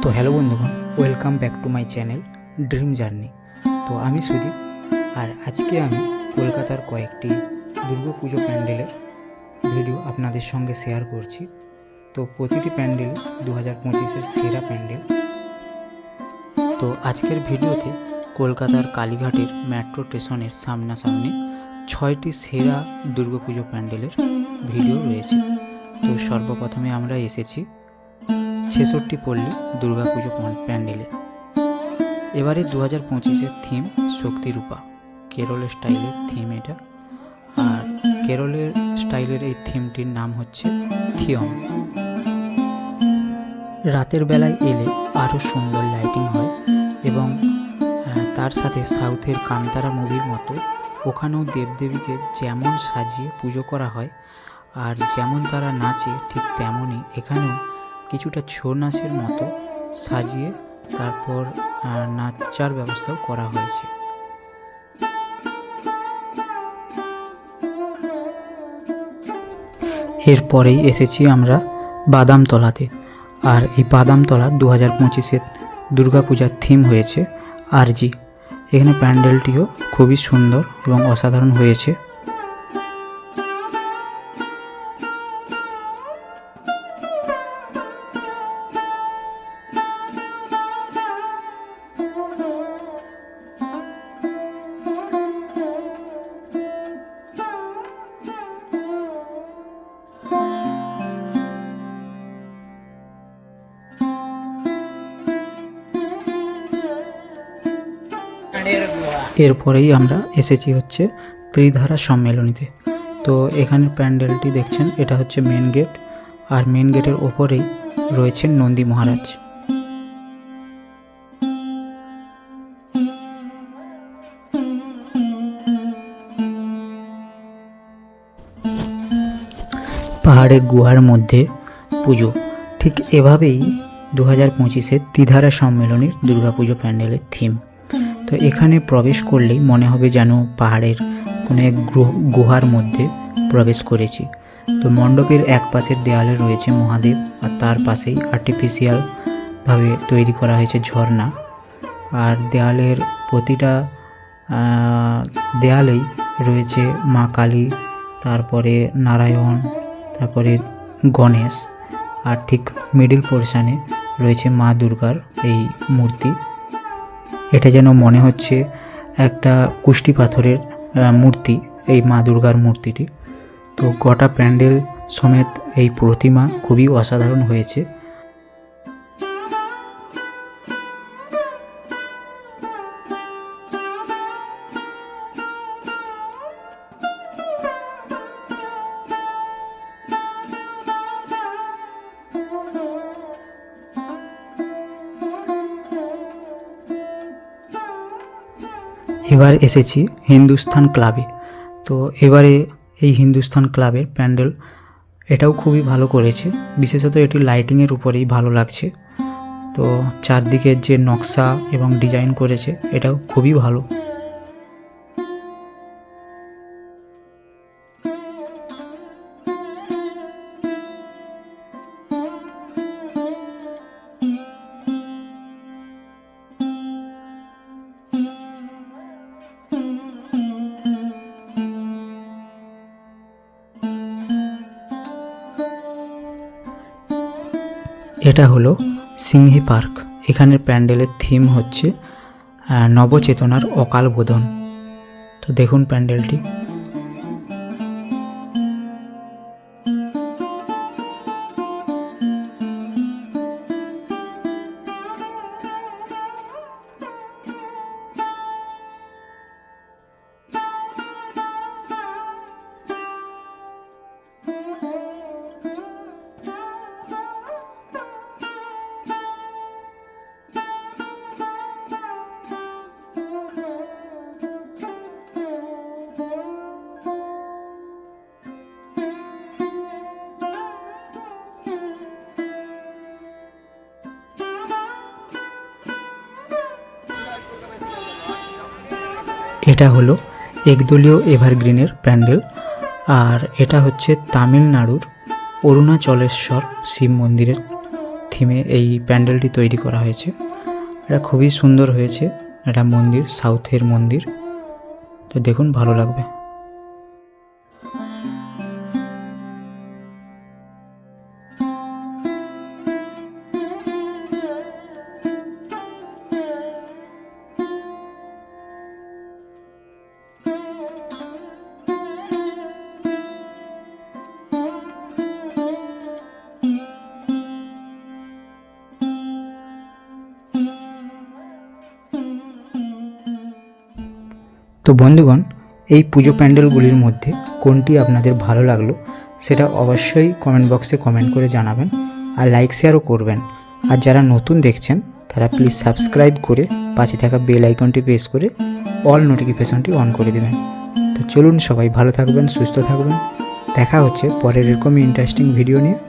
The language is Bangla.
তো হ্যালো বন্ধুগণ, welcome back to my channel dream journey. তো আমি সুদীপ, আর আজকে আমি কলকাতার কয়েকটি দুর্গাপুজো প্যান্ডেলের ভিডিও আপনাদের সঙ্গে শেয়ার করছি। তো প্রতিটি প্যান্ডেল 2025-এর সেরা প্যান্ডেল। তো আজকের ভিডিওতে কলকাতার কালীঘাটের মেট্রো স্টেশনের সামনাসামনি 6টি সেরা দুর্গাপুজো প্যান্ডেলের ভিডিও রয়েছে। তো সর্বপ্রথমে আমরা এসেছি 66 পল্লী দুর্গাপুজো প্যান্ডেলে। এবারে 2025-এর থিম শক্তিরূপা, কেরলের স্টাইলের থিম এটা। আর কেরলের স্টাইলের এই থিমটির নাম হচ্ছে থিয়ম। রাতের বেলায় এলে আরও সুন্দর লাইটিং হয় এবং তার সাথে সাউথের কান্তারা মুভির মতো ওখানেও দেবদেবীকে যেমন সাজিয়ে পুজো করা হয় আর যেমন তারা নাচে ঠিক তেমনই এখানেও কিছুটা ছৌ নাচের মতো সাজিয়ে তারপর নাচার ব্যবস্থাও করা হয়েছে। এরপরেই এসেছি আমরা বাদামতলাতে। আর এই বাদামতলা 2025-এর দুর্গাপূজার থিম হয়েছে আরজি। এখানে প্যান্ডেলটিও খুবই সুন্দর এবং অসাধারণ হয়েছে। এরপরেই আমরা এসেছি হচ্ছে ত্রিধারা সম্মেলনীতে। তো এখানে প্যান্ডেলটি দেখছেন, এটা হচ্ছে মেন গেট, আর মেন গেটের ওপরেই রয়েছেন নন্দী মহারাজ। পাহাড়ের গুহার মধ্যে পুজো, ঠিক এভাবেই 2025-এর ত্রিধারা সম্মেলনীর দুর্গাপুজো প্যান্ডেলের থিম। তো এখানে প্রবেশ করলেই মনে হবে যেন পাহাড়ের কোনো এক গুহার মধ্যে প্রবেশ করেছি। তো মণ্ডপের এক পাশের দেয়ালে রয়েছে মহাদেব, আর তার পাশেই আর্টিফিশিয়ালভাবে তৈরি করা হয়েছে ঝর্ণা। আর দেয়ালের প্রতিটা দেয়ালেই রয়েছে মা কালী, তারপরে নারায়ণ, তারপরে গণেশ, আর ঠিক মিডিল পোর্শনে রয়েছে মা দুর্গার এই মূর্তি। এটা যেন মনে হচ্ছে একটা কুষ্টি পাথরের মূর্তি, এই মা দুর্গার মূর্তিটি। তো গোটা প্যান্ডেল সমেত এই প্রতিমা খুবই অসাধারণ হয়েছে। এবার এসেছি হিন্দুস্তান ক্লাবে। তো এবারে এই হিন্দুস্তান ক্লাবের প্যান্ডেল এটাও খুবই ভালো করেছে, বিশেষত এটি লাইটিংয়ের উপরেই ভালো লাগছে। তো চারদিকের যে নকশা এবং ডিজাইন করেছে এটাও খুবই ভালো। এটা হলো সিংহি পার্ক। এখানের প্যান্ডেলের থিম হচ্ছে নবচেতনার অকাল বোধন। তো দেখুন প্যান্ডেলটি। এটা হলো একদলীয় এভারগ্রিনের প্যান্ডেল, আর এটা হচ্ছে তামিলনাড়ুর অরুণাচলেশ্বর শিব মন্দিরের থিমে এই প্যান্ডেলটি তৈরি করা হয়েছে। এটা খুবই সুন্দর হয়েছে। এটা মন্দির, সাউথের মন্দির। তো দেখুন, ভালো লাগবে। তো বন্ধুগণ, এই পুজো প্যান্ডেলগুলির মধ্যে কোনটি আপনাদের ভালো লাগলো সেটা অবশ্যই কমেন্ট বক্সে কমেন্ট করে জানাবেন, আর লাইক শেয়ারও করবেন। আর যারা নতুন দেখছেন তারা প্লিজ সাবস্ক্রাইব করে পাশে থাকা বেল আইকনটি প্রেস করে অল নোটিফিকেশনটি অন করে দেবেন। তো চলুন, সবাই ভালো থাকবেন, সুস্থ থাকবেন। দেখা হচ্ছে পরের এরকমই ইন্টারেস্টিং ভিডিও নিয়ে।